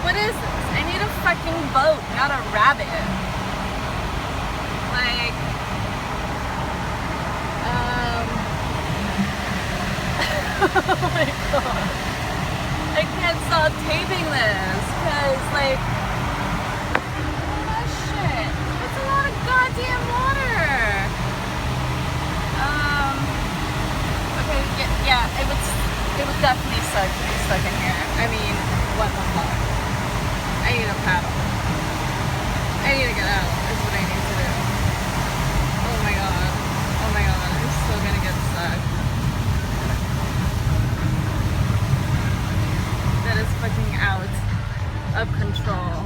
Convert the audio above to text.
what is this? I need a fucking boat, not a rabbit. Like, oh my god. I can't stop taping this, because, like, oh shit. That's a lot of goddamn water. Okay, yeah, it would definitely suck to be stuck in here. I mean, what the fuck? I need a paddle. I need to get out, is what I need to do. Oh my god. Oh my god, I'm still gonna get stuck. That is fucking out of control.